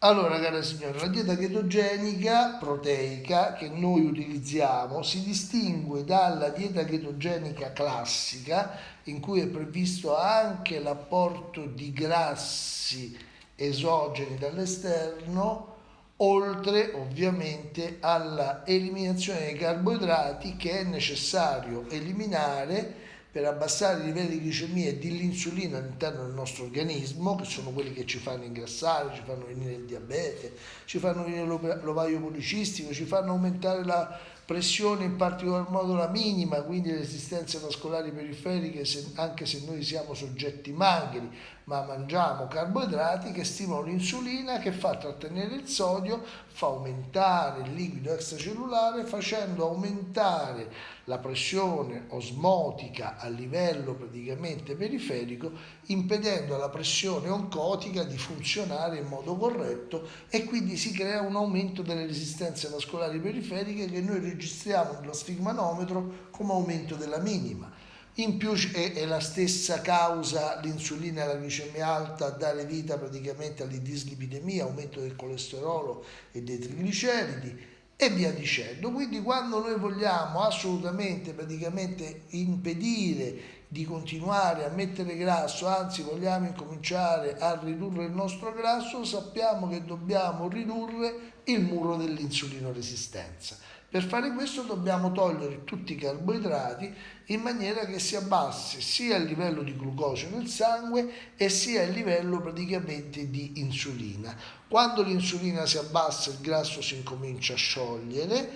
Allora, cara signora, la dieta chetogenica proteica che noi utilizziamo si distingue dalla dieta chetogenica classica, in cui è previsto anche l'apporto di grassi esogeni dall'esterno, oltre ovviamente alla eliminazione dei carboidrati che è necessario eliminare per abbassare i livelli di glicemia e dell'insulina all'interno del nostro organismo, che sono quelli che ci fanno ingrassare, ci fanno venire il diabete, ci fanno venire l'ovaio policistico, ci fanno aumentare la pressione, in particolar modo la minima, quindi le resistenze vascolari periferiche, anche se noi siamo soggetti magri, ma mangiamo carboidrati che stimolano l'insulina, che fa trattenere il sodio, fa aumentare il liquido extracellulare, facendo aumentare la pressione osmotica a livello praticamente periferico, impedendo alla pressione oncotica di funzionare in modo corretto, e quindi si crea un aumento delle resistenze vascolari periferiche che noi registriamo nello sfigmanometro come aumento della minima. In più è la stessa causa, l'insulina e la glicemia alta, a dare vita praticamente all'idislipidemia, aumento del colesterolo e dei trigliceridi e via dicendo. Quindi quando noi vogliamo assolutamente praticamente impedire di continuare a mettere grasso, anzi vogliamo incominciare a ridurre il nostro grasso, sappiamo che dobbiamo ridurre il muro dell'insulinoresistenza. Per fare questo dobbiamo togliere tutti i carboidrati in maniera che si abbassi sia il livello di glucosio nel sangue e sia il livello praticamente di insulina. Quando l'insulina si abbassa, il grasso si incomincia a sciogliere,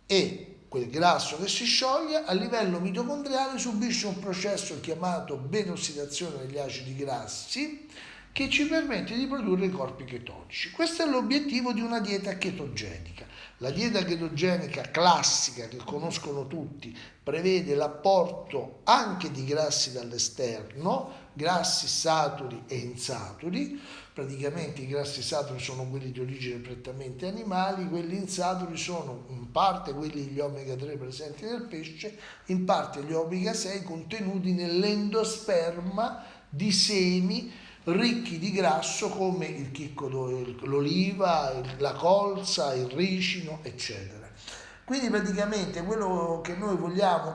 e quel grasso che si scioglie a livello mitocondriale subisce un processo chiamato beta-ossidazione degli acidi grassi, che ci permette di produrre i corpi chetonici. Questo è l'obiettivo di una dieta chetogenica. La dieta chetogenica classica, che conoscono tutti, prevede l'apporto anche di grassi dall'esterno, grassi saturi e insaturi. Praticamente i grassi saturi sono quelli di origine prettamente animali, quelli insaturi sono in parte quelli degli omega 3 presenti nel pesce, in parte gli omega 6 contenuti nell'endosperma di semi ricchi di grasso come il chicco, l'oliva, la colza, il ricino, eccetera. Quindi praticamente quello che noi vogliamo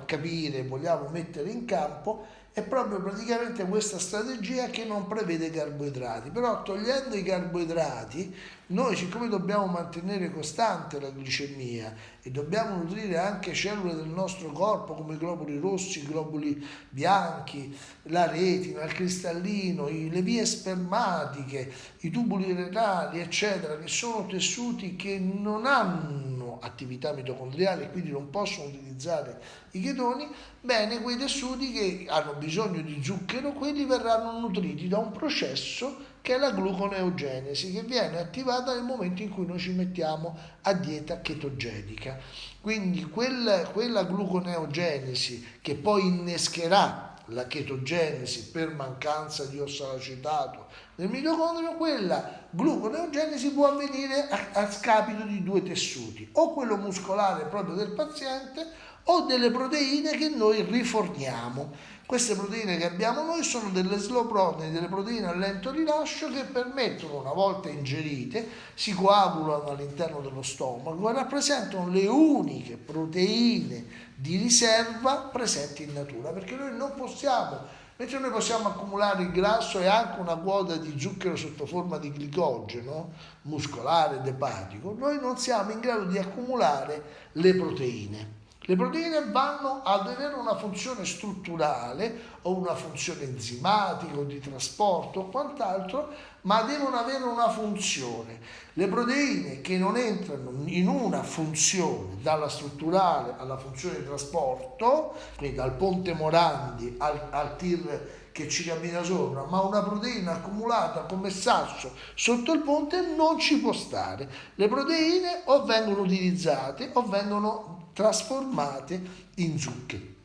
capire, vogliamo mettere in campo, è proprio praticamente questa strategia che non prevede carboidrati. Però togliendo i carboidrati, noi, siccome dobbiamo mantenere costante la glicemia e dobbiamo nutrire anche cellule del nostro corpo come i globuli rossi, i globuli bianchi, la retina, il cristallino, le vie spermatiche, i tubuli renali, eccetera, che sono tessuti che non hanno attività mitocondriale e quindi non possono utilizzare i chetoni, bene, quei tessuti che hanno bisogno di zucchero, quelli verranno nutriti da un processo che è la gluconeogenesi, che viene attivata nel momento in cui noi ci mettiamo a dieta chetogenica. Quindi quella gluconeogenesi che poi innescherà la chetogenesi per mancanza di ossalacetato nel mitocondrio, quella gluconeogenesi può avvenire a scapito di due tessuti, o quello muscolare proprio del paziente o delle proteine che noi riforniamo. Queste proteine che abbiamo noi sono delle slow protein, delle proteine a lento rilascio, che permettono, una volta ingerite, si coagulano all'interno dello stomaco e rappresentano le uniche proteine di riserva presenti in natura, perché noi non possiamo, mentre noi possiamo accumulare il grasso e anche una quota di zucchero sotto forma di glicogeno muscolare ed epatico, noi non siamo in grado di accumulare le proteine. Le proteine vanno ad avere una funzione strutturale o una funzione enzimatica o di trasporto o quant'altro, ma devono avere una funzione. Le proteine che non entrano in una funzione, dalla strutturale alla funzione di trasporto, quindi dal ponte Morandi al tir che ci cammina sopra, ma una proteina accumulata come sasso sotto il ponte non ci può stare. Le proteine o vengono utilizzate o vengono trasformate in zuccheri.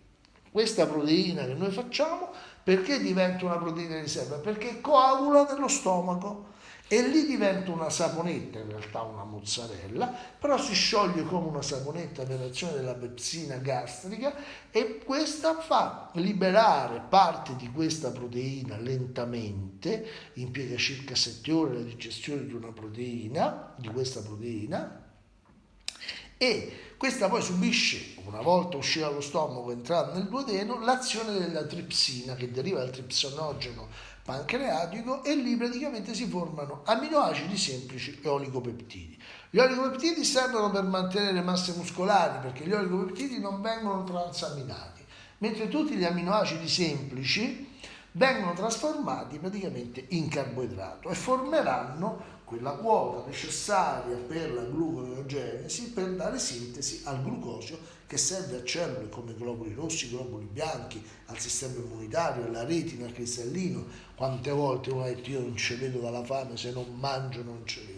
Questa proteina che noi facciamo, perché diventa una proteina di riserva? Perché coagula nello stomaco. e lì diventa una saponetta, in realtà una mozzarella, però si scioglie come una saponetta per azione della pepsina gastrica e questa fa liberare parte di questa proteina lentamente, impiega circa 7 ore la digestione di una proteina, di questa proteina, e questa poi subisce, una volta uscita dallo stomaco entrata nel duodeno, l'azione della tripsina che deriva dal tripsanogeno pancreatico e lì praticamente si formano aminoacidi semplici e oligopeptidi. Gli oligopeptidi servono per mantenere masse muscolari perché gli oligopeptidi non vengono transaminati, mentre tutti gli aminoacidi semplici vengono trasformati praticamente in carboidrato e formeranno quella quota necessaria per la gluconeogenesi per dare sintesi al glucosio che serve a cellule come globuli rossi, globuli bianchi, al sistema immunitario, alla retina, al cristallino. Quante volte uno ha detto io non ci vedo dalla fame, se non mangio non ci vedo.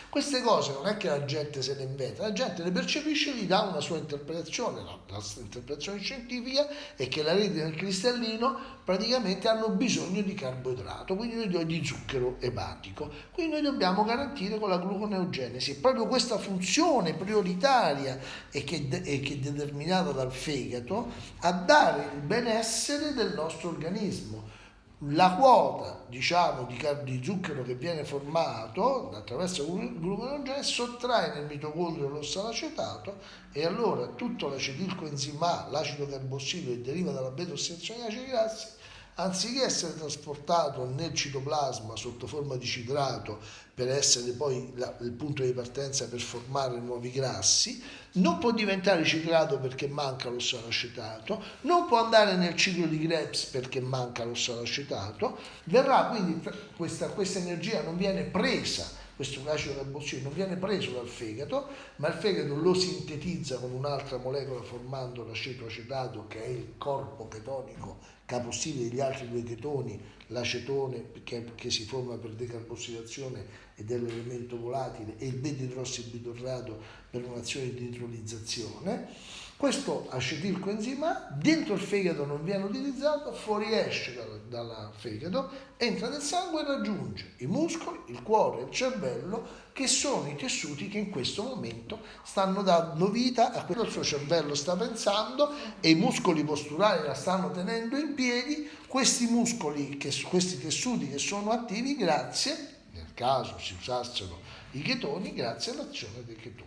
Queste cose non è che la gente se le inventa, la gente le percepisce e gli dà una sua interpretazione. La interpretazione scientifica è che la retina e il cristallino praticamente hanno bisogno di carboidrato, quindi noi di zucchero epatico. Quindi noi dobbiamo garantire con la gluconeogenesi. Proprio questa funzione prioritaria e che è determinata dal fegato a dare il benessere del nostro organismo. La quota, diciamo, di zucchero che viene formato attraverso la gluconeogenesi sottrae nel mitocondrio l'ossalacetato e allora tutto l'acetilcoenzima A, l'acido carbossilico che deriva dalla beta-ossidazione degli acidi grassi, anziché essere trasportato nel citoplasma sotto forma di citrato per essere poi il punto di partenza per formare nuovi grassi, non può diventare citrato perché manca l'ossalacetato, non può andare nel ciclo di Krebs perché manca l'ossalacetato, verrà quindi questa energia non viene presa, questo acido carbossilico non viene preso dal fegato, ma il fegato lo sintetizza con un'altra molecola formando l'acetoacetato che è il corpo chetonico capossile degli altri due chetoni, l'acetone che si forma per decarbossilazione e dell'elemento volatile e il beta-idrossibitorrato per un'azione di nitrolizzazione. Questo acetilcoenzima dentro il fegato non viene utilizzato, fuoriesce dal fegato, entra nel sangue e raggiunge i muscoli, il cuore e il cervello, che sono i tessuti che in questo momento stanno dando vita a quello che il suo cervello sta pensando e i muscoli posturali la stanno tenendo in piedi. Questi muscoli, questi tessuti che sono attivi grazie, nel caso si usassero i chetoni, grazie all'azione dei chetoni.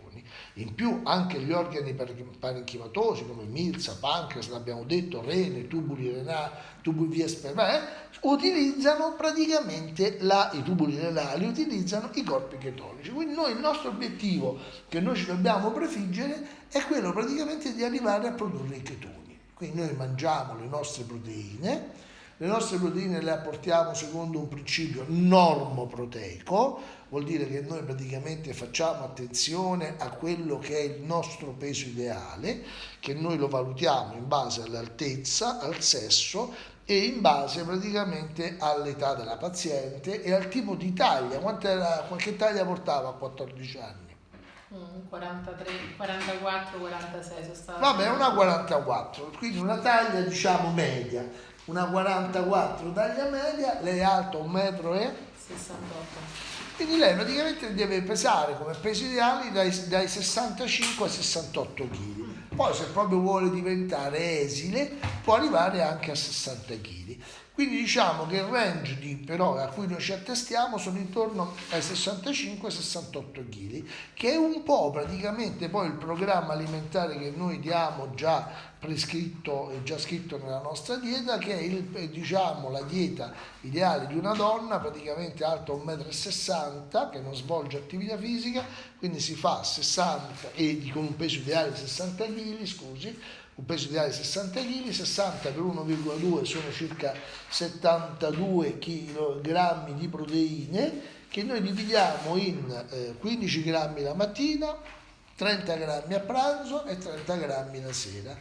In più anche gli organi parenchimatosi come milza, pancreas, l'abbiamo detto, rene, tubuli renali, tubuli via spermale, utilizzano praticamente i tubuli renali utilizzano i corpi chetonici. Quindi noi il nostro obiettivo che noi ci dobbiamo prefiggere è quello praticamente di arrivare a produrre i chetoni. Quindi noi mangiamo le nostre proteine le apportiamo secondo un principio normoproteico, vuol dire che noi praticamente facciamo attenzione a quello che è il nostro peso ideale, che noi lo valutiamo in base all'altezza, al sesso e in base praticamente all'età della paziente e al tipo di taglia. Qualche taglia portava a 14 anni? 43, 44, 46 sono stata. Vabbè, una 44, quindi una taglia diciamo media. Una 44 taglia media, lei è alta 1,68 m. Quindi lei praticamente deve pesare come pesi ideali dai 65 ai 68 kg. Poi se proprio vuole diventare esile può arrivare anche a 60 kg. Quindi diciamo che il range però a cui noi ci attestiamo sono intorno ai 65-68 kg, che è un po' praticamente poi il programma alimentare che noi diamo già prescritto e già scritto nella nostra dieta, che è diciamo la dieta ideale di una donna praticamente alta 1,60 m che non svolge attività fisica, quindi si fa 60 e con un peso ideale di 60 kg, scusi, un peso ideale di 60 kg, 60 per 1,2 sono circa 72 kg di proteine che noi dividiamo in 15 grammi la mattina, 30 grammi a pranzo e 30 grammi la sera.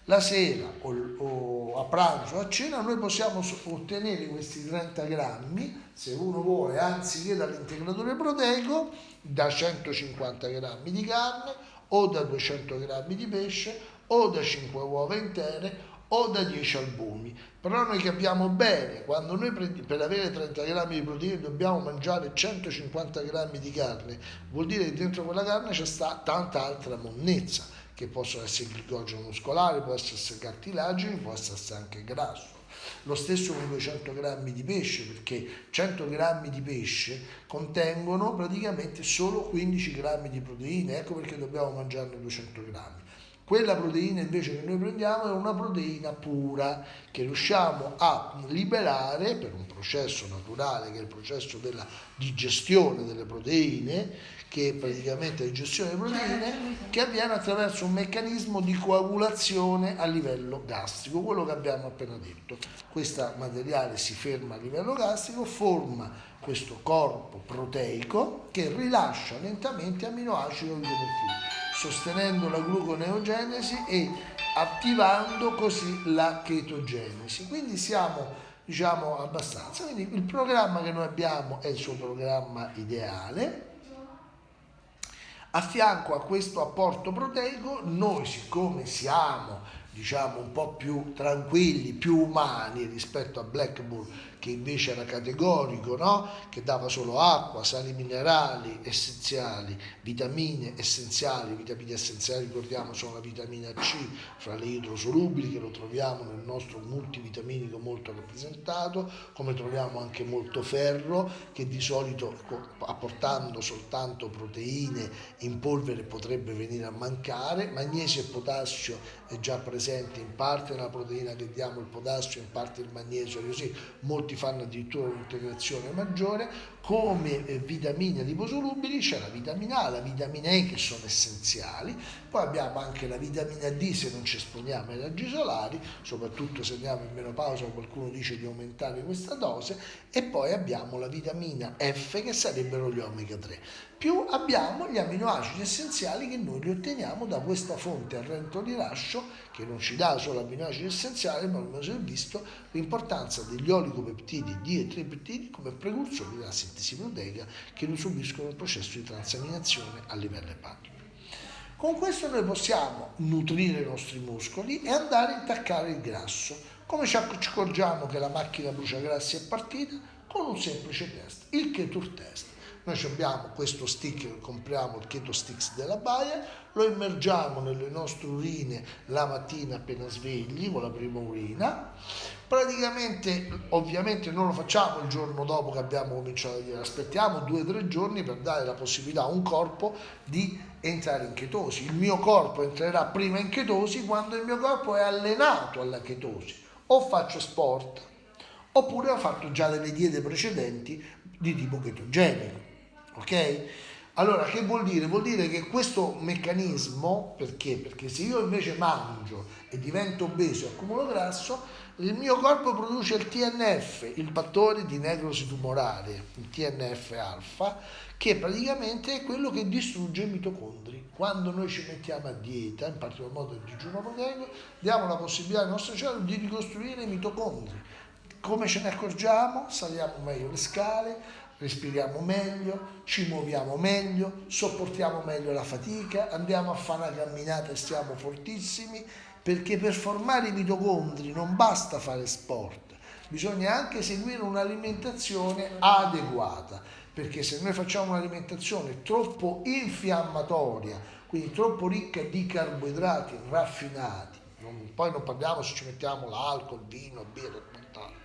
La sera o a pranzo o a cena noi possiamo ottenere questi 30 grammi, se uno vuole, anziché dall'integratore proteico, da 150 grammi di carne o da 200 grammi di pesce o da 5 uova intere o da 10 albumi. Però noi capiamo bene, quando noi per avere 30 grammi di proteine dobbiamo mangiare 150 grammi di carne, vuol dire che dentro quella carne c'è sta tanta altra monnezza, che possono essere glicogeno muscolare, può essere cartilagine, può essere anche grasso. Lo stesso con 200 grammi di pesce, perché 100 grammi di pesce contengono praticamente solo 15 grammi di proteine, ecco perché dobbiamo mangiarne 200 grammi. Quella proteina invece che noi prendiamo è una proteina pura che riusciamo a liberare per un processo naturale che è il processo della digestione delle proteine, che è praticamente la digestione delle proteine che avviene attraverso un meccanismo di coagulazione a livello gastrico, quello che abbiamo appena detto. Questo materiale si ferma a livello gastrico, forma questo corpo proteico che rilascia lentamente amminoacidi oligopeptidi, sostenendo la gluconeogenesi e attivando così la chetogenesi. Quindi siamo, diciamo, abbastanza. Quindi il programma che noi abbiamo è il suo programma ideale. A fianco a questo apporto proteico, noi siccome siamo, diciamo, un po' più tranquilli, più umani rispetto a Black Bull, che invece era categorico, no? Che dava solo acqua, sali minerali essenziali, vitamine essenziali, ricordiamo sono la vitamina C fra le idrosolubili, che lo troviamo nel nostro multivitaminico molto rappresentato, come troviamo anche molto ferro, che di solito apportando soltanto proteine in polvere potrebbe venire a mancare, magnesio e potassio è già presente in parte nella proteina che diamo il potassio, in parte il magnesio, così molti fanno addirittura un'integrazione maggiore. Come vitamine liposolubili c'è la vitamina A, la vitamina E che sono essenziali, poi abbiamo anche la vitamina D se non ci esponiamo ai raggi solari, soprattutto se andiamo in menopausa qualcuno dice di aumentare questa dose, e poi abbiamo la vitamina F che sarebbero gli omega 3, più abbiamo gli amminoacidi essenziali che noi li otteniamo da questa fonte a lento rilascio che non ci dà solo amminoacidi essenziali, ma abbiamo già visto l'importanza degli oligopeptidi D e tripeptidi come precursori della sintesi proteica che non subiscono il processo di transaminazione a livello epatico. Con questo noi possiamo nutrire i nostri muscoli e andare a intaccare il grasso. Come ci accorgiamo che la macchina bruciagrassi è partita? Con un semplice test, il Ketur test. Noi abbiamo questo stick che compriamo, il Keto Sticks della Bayer, lo immergiamo nelle nostre urine la mattina appena svegli con la prima urina. Praticamente, ovviamente non lo facciamo il giorno dopo che abbiamo cominciato a dire, aspettiamo 2-3 giorni per dare la possibilità a un corpo di entrare in chetosi. Il mio corpo entrerà prima in chetosi quando il mio corpo è allenato alla chetosi. O faccio sport, oppure ho fatto già delle diete precedenti di tipo chetogenico. Ok? Allora, che vuol dire? Vuol dire che questo meccanismo, perché? Perché se io invece mangio e divento obeso e accumulo grasso, il mio corpo produce il TNF, il fattore di necrosi tumorale, il TNF-alfa, che praticamente è quello che distrugge i mitocondri. Quando noi ci mettiamo a dieta, in particolar modo il digiuno proteico, diamo la possibilità alle nostre cellule di ricostruire i mitocondri. Come ce ne accorgiamo? Saliamo meglio le scale, respiriamo meglio, ci muoviamo meglio, sopportiamo meglio la fatica, andiamo a fare una camminata e stiamo fortissimi, perché per formare i mitocondri non basta fare sport, bisogna anche seguire un'alimentazione adeguata, perché se noi facciamo un'alimentazione troppo infiammatoria, quindi troppo ricca di carboidrati raffinati, poi non parliamo se ci mettiamo l'alcol, il vino, il birra e quant'altro,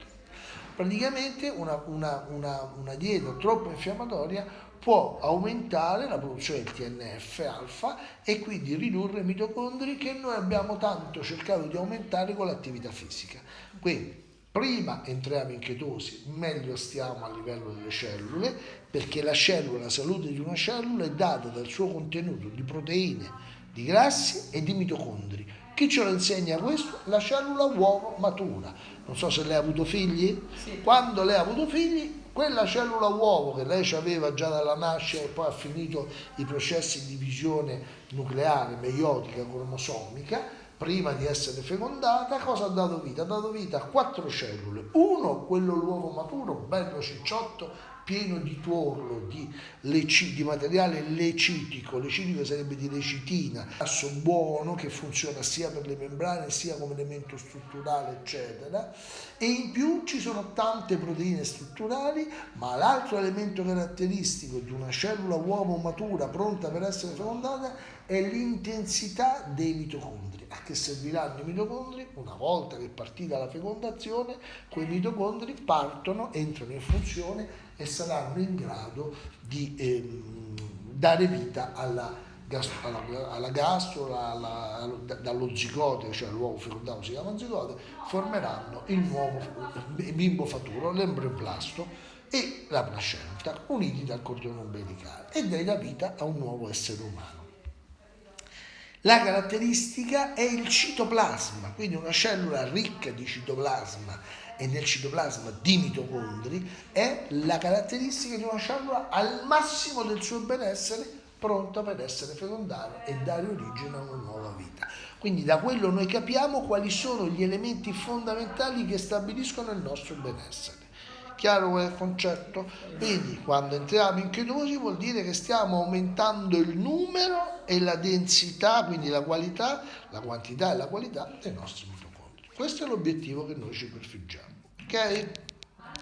praticamente una dieta troppo infiammatoria può aumentare la produzione del TNF-alfa e quindi ridurre i mitocondri che noi abbiamo tanto cercato di aumentare con l'attività fisica. Quindi prima entriamo in chetosi, meglio stiamo a livello delle cellule, perché la salute di una cellula è data dal suo contenuto di proteine, di grassi e di mitocondri. Chi ce lo insegna questo? La cellula uovo matura. Non so se lei ha avuto figli. Sì. Quando lei ha avuto figli, quella cellula uovo che lei aveva già dalla nascita e poi ha finito i processi di divisione nucleare, meiotica, cromosomica, prima di essere fecondata, cosa ha dato vita? Ha dato vita a 4 cellule. Uno, quello l'uovo maturo, bello cicciotto, pieno di tuorlo, di materiale lecitico sarebbe di lecitina, grasso buono che funziona sia per le membrane sia come elemento strutturale, eccetera, e in più ci sono tante proteine strutturali, ma l'altro elemento caratteristico di una cellula uovo matura pronta per essere fecondata è l'intensità dei mitocondri. A che serviranno i mitocondri? Una volta che è partita la fecondazione, quei mitocondri partono, entrano in funzione e saranno in grado di dare vita alla gastrula, dallo zigote, cioè l'uovo fecondato si chiama zigote, formeranno il nuovo bimbo faturo, l'embrioplasto e la placenta, uniti dal cordone ombelicale, e dà vita a un nuovo essere umano. La caratteristica è il citoplasma, quindi una cellula ricca di citoplasma e nel citoplasma di mitocondri è la caratteristica di una cellula al massimo del suo benessere, pronta per essere fecondata e dare origine a una nuova vita. Quindi da quello noi capiamo quali sono gli elementi fondamentali che stabiliscono il nostro benessere. Chiaro quel concetto? Quindi quando entriamo in chetosi vuol dire che stiamo aumentando il numero e la densità, quindi la qualità, la quantità e la qualità dei nostri mitocondri. Questo è l'obiettivo che noi ci prefiggiamo. Ok?